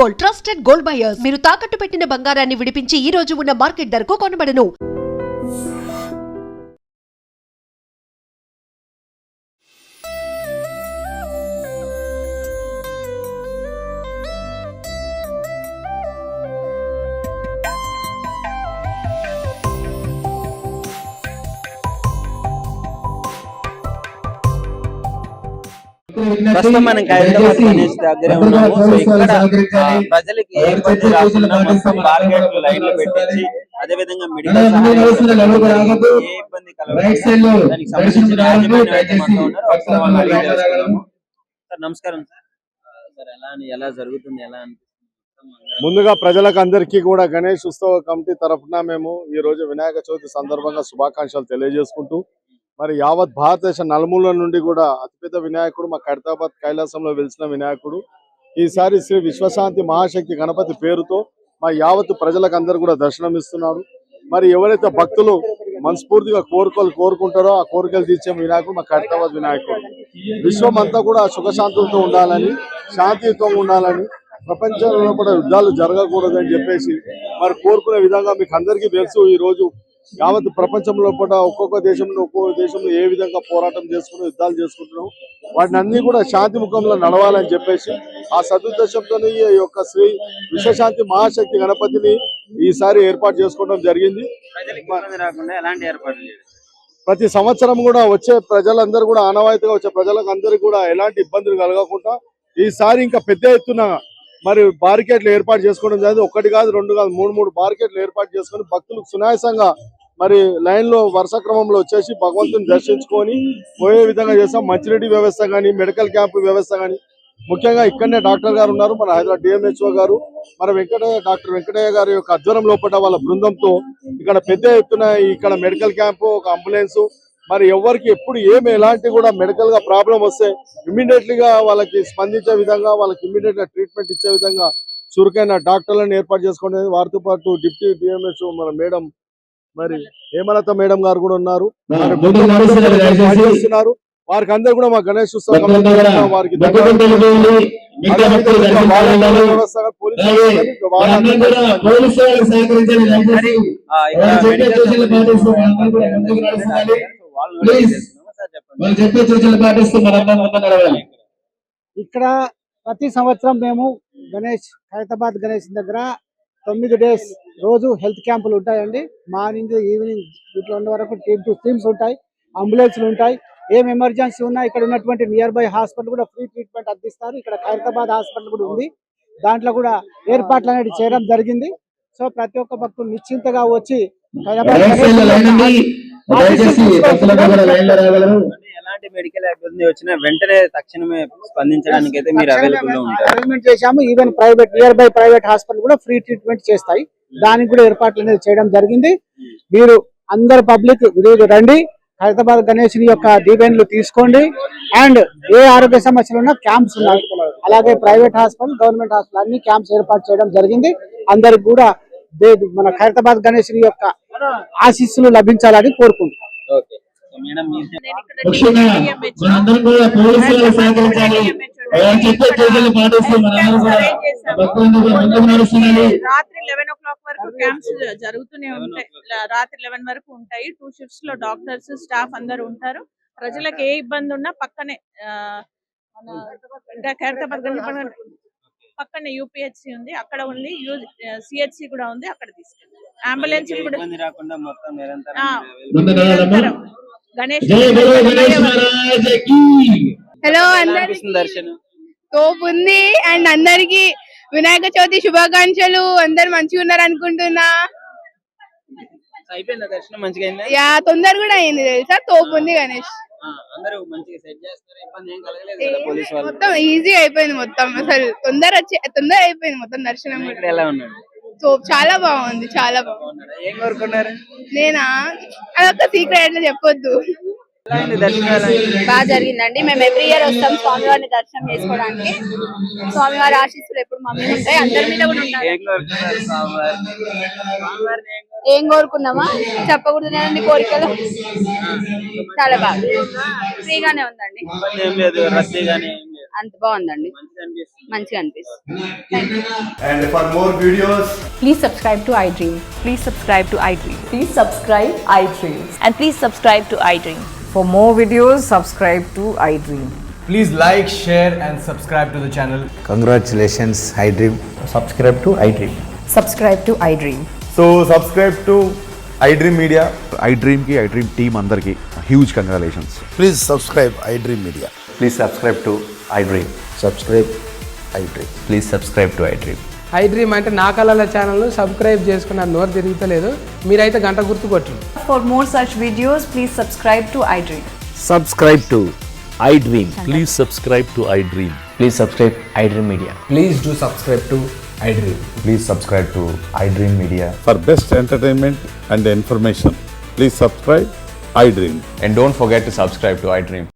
Gold, trusted gold buyers. మీరు తాకట్టు పెట్టిన బంగారాన్ని విడిపించి ఈ రోజు ఉన్న మార్కెట్ ధరకు కొనబడను. ప్రస్తుతం మనం హైదరాబాద్ గణేష్ దగ్గరే ఉన్నాము. సో ఇక్కడ ప్రజలకి ఏ ఇబ్బంది రాకుండా మొత్తం మార్కెట్ లైన్లు పెట్టించి అదే విధంగా మెడికల్ ఏ ఇబ్బంది కలగకుండా దానికి సంబంధించిన యాజమాన్యం అయితే మనతో ఉన్నారు. ఒకసారి వాళ్ళని అడిగి తెలుసుకుందాము. సార్ నమస్కారం సార్. సార్ ఎలా జరుగుతుంది, ఎలా అనిపిస్తుంది? ముందుగా ప్రజలకు అందరికీ కూడా గణేష్ ఉత్సవ కమిటీ తరఫున మేము ఈ రోజు వినాయక చవితి సందర్భంగా శుభాకాంక్షలు తెలియజేసుకుంటూ మరి యావత్ భారతదేశ నలుమూల నుండి కూడా అతిపెద్ద వినాయకుడు మా ఖైరతాబాద్ కైలాసంలో వెలిసిన వినాయకుడు ఈసారి శ్రీ విశ్వశాంతి మహాశక్తి గణపతి పేరుతో మా యావత్ ప్రజలకు అందరూ కూడా దర్శనం ఇస్తున్నారు. మరి ఎవరైతే భక్తులు మనస్ఫూర్తిగా కోరుకుంటారో ఆ కోరికలు తీర్చే వినాయకుడు మా ఖైరతాబాద్ వినాయకుడు. విశ్వం అంతా కూడా సుఖశాంతులతో ఉండాలని, శాంతియుతంగా ఉండాలని, ప్రపంచంలో కూడా యుద్ధాలు జరగకూడదని చెప్పేసి మరి కోరుకునే విధంగా మీకు అందరికీ తెలుసు. ఈ రోజు యావత్ ప్రపంచంలో కూడా ఒక్కొక్క దేశంలో ఏ విధంగా పోరాటం చేసుకుని యుద్ధాలు చేసుకుంటున్నాం, వాటిని అన్ని కూడా శాంతి ముఖంలో నడవాలని చెప్పేసి ఆ సదుద్దేశంతో ఈ యొక్క శ్రీ విశ్వశాంతి మహాశక్తి గణపతిని ఈసారి ఏర్పాటు చేసుకోవడం జరిగింది. ప్రతి సంవత్సరం కూడా వచ్చే ప్రజలందరూ కూడా ఆనవాయితీగా వచ్చే ప్రజలకు అందరికీ కూడా ఎలాంటి ఇబ్బందులు కలగకుండా ఈసారి ఇంకా పెద్ద ఎత్తున మరి బారికేట్లు ఏర్పాటు చేసుకోవడం జరిగింది. ఒకటి కాదు, రెండు కాదు, మూడు బారికేట్లు ఏర్పాటు చేసుకొని భక్తులకు సునాయాసంగా మరి లైన్ లో వరుస క్రమంలో వచ్చేసి భగవంతుని దర్శించుకొని పోయే విధంగా చేస్తాం. మంచిరెడ్డి వ్యవస్థ కానీ, మెడికల్ క్యాంపు వ్యవస్థ కానీ, ముఖ్యంగా ఇక్కడనే డాక్టర్ గారు ఉన్నారు, మన హైదరాబాద్ డిఎంహెచ్ఓ గారు, మన డాక్టర్ వెంకటయ్య గారి యొక్క ఆధ్వర్యం లోపల వాళ్ళ బృందంతో ఇక్కడ పెద్ద ఎత్తున ఇక్కడ మెడికల్ క్యాంపు, ఒక అంబులెన్స్, మరి ఎవరికి ఎప్పుడు ఎలాంటి కూడా మెడికల్ గా ప్రాబ్లం వస్తే ఇమ్మీడియట్లీ గా వాళ్ళకి స్పందించే విధంగా, వాళ్ళకి ఇమ్మీడియట్ గా ట్రీట్మెంట్ ఇచ్చే విధంగా చురుకైన డాక్టర్లను ఏర్పాటు చేసుకోవడం. వారితో పాటు డిప్యూటీ డిఎంహెచ్ఓ మన మేడం మరి హేమలత మేడం గారు కూడా ఉన్నారు. వారికి అందరు కూడా మా గణేష్ ఉత్సవం వారికి ఇక్కడ ప్రతి సంవత్సరం మేము ఖైరతాబాద్ గణేష్ దగ్గర 9 days రోజు హెల్త్ క్యాంపులు ఉంటాయండి. మార్నింగ్ ఈవినింగ్ ఇట్లా ఉన్న వరకు టీమ్స్ ఉంటాయి, అంబులెన్స్లు ఉంటాయి. ఏం ఎమర్జెన్సీ ఉన్నా ఇక్కడ ఉన్నటువంటి నియర్ బై హాస్పిటల్ కూడా ఫ్రీ ట్రీట్మెంట్ అందిస్తారు. ఇక్కడ ఖైరతాబాద్ హాస్పిటల్ కూడా ఉంది, దాంట్లో కూడా ఏర్పాట్లు అనేది చేయడం జరిగింది. సో ప్రతి ఒక్క భక్తులు నిశ్చింతగా వచ్చి ఎలాంటి మెడికల్ ఇబ్బంది వచ్చినా వెంటనే తక్షణమే స్పందించడానికి అయితే మీరు అవైలబుల్ గా ఉంటారు. అరేంజ్మెంట్ చేశాము. Even near by private hospital కూడా ఫ్రీ ట్రీట్మెంట్ చేస్తాయి, దానికి కూడా ఏర్పాట్లు అనేది చేయడం జరిగింది. మీరు అందరు పబ్లిక్ రండి, ఖైరతాబాద్ గణేష్ యొక్క దీవెనలు తీసుకోండి. అండ్ ఏ ఆరోగ్య సమస్యలు ఉన్నా క్యాంప్స్ ఉన్నాయి, అలాగే ప్రైవేట్ హాస్పిటల్, గవర్నమెంట్ హాస్పిటల్ అన్ని క్యాంప్స్ ఏర్పాటు చేయడం జరిగింది. అందరికి కూడా మన ఖైరతాబాద్ గణేష్ యొక్క ఆశీస్సులు లభించాలని కోరుకుంటున్నాం. రాత్రి 11 o'clock వరకు క్యాంప్స్ జరుగుతూనే ఉంటాయి. రాత్రి 11 వరకు ఉంటాయి. 2 shifts లో డాక్టర్స్, స్టాఫ్ అందరూ ఉంటారు. ప్రజలకు ఏ ఇబ్బంది ఉన్నా పక్కనే ఖైరతాబాద్ పక్కనే యూపీహెచ్సి ఉంది, అక్కడ ఉంది. సిహెచ్సి కూడా ఉంది, అక్కడ తీసుకెళ్ళి అంబులెన్స్ కూడా నిరంతరం గణేష్. హలో, దర్శనం తోపు ఉంది. అండ్ అందరికి వినాయక చవితి శుభాకాంక్షలు. అందరు మంచిగా ఉన్నారు అనుకుంటున్నా. దర్శనం మంచిగా యా, తొందర కూడా అయింది తెలుసా. తోపు ఉంది గణేష్. మొత్తం ఈజీ అయిపోయింది, మొత్తం అసలు తొందర అయిపోయింది మొత్తం దర్శనం. సో చాలా బాగుంది, చాలా బాగుంది. నేనా, అదొక సీక్రెట్ అట్లా చెప్పొద్దు. బాగా జరిగిందండి. మేము ఎవ్రీ ఇయర్ వస్తాం స్వామివారిని దర్శనం చేసుకోవడానికి. స్వామివారి ఆశీస్సులు ఎప్పుడు మా మీద ఉంటాయి, అందరి మీద కూడా ఉంటాయి. ఏం కోరుకున్నామా చెప్పకూడదు కోరికలు. చాలా బాగా ఫ్రీగానే ఉందండి. అంత బాగుందండి, మంచిగా అనిపిస్తుంది. Thank you. And for more videos, Please subscribe to iDream. Please subscribe to iDream. Please subscribe iDream. And please subscribe to iDream. For more videos, subscribe to iDream. please like, share, and subscribe to the channel. Congratulations, iDream. Subscribe to iDream. Subscribe to iDream. So subscribe to iDream Media. iDream ki iDream team andarki huge congratulations. Please subscribe iDream Media. Please subscribe to iDream. Subscribe iDream. Please subscribe to iDream. iDream అంటే నా కళల channel subscribe చేసుకున్న నోరు తిరుగుతలేదు, మీరైతే గంట గుర్తు కొట్టండి. For more such videos, please subscribe to iDream. Subscribe to iDream. Please subscribe to iDream. Please subscribe iDream Media. Please do subscribe to iDream. Please subscribe to iDream Media. For best entertainment and information, please subscribe iDream. And don't forget to subscribe to iDream.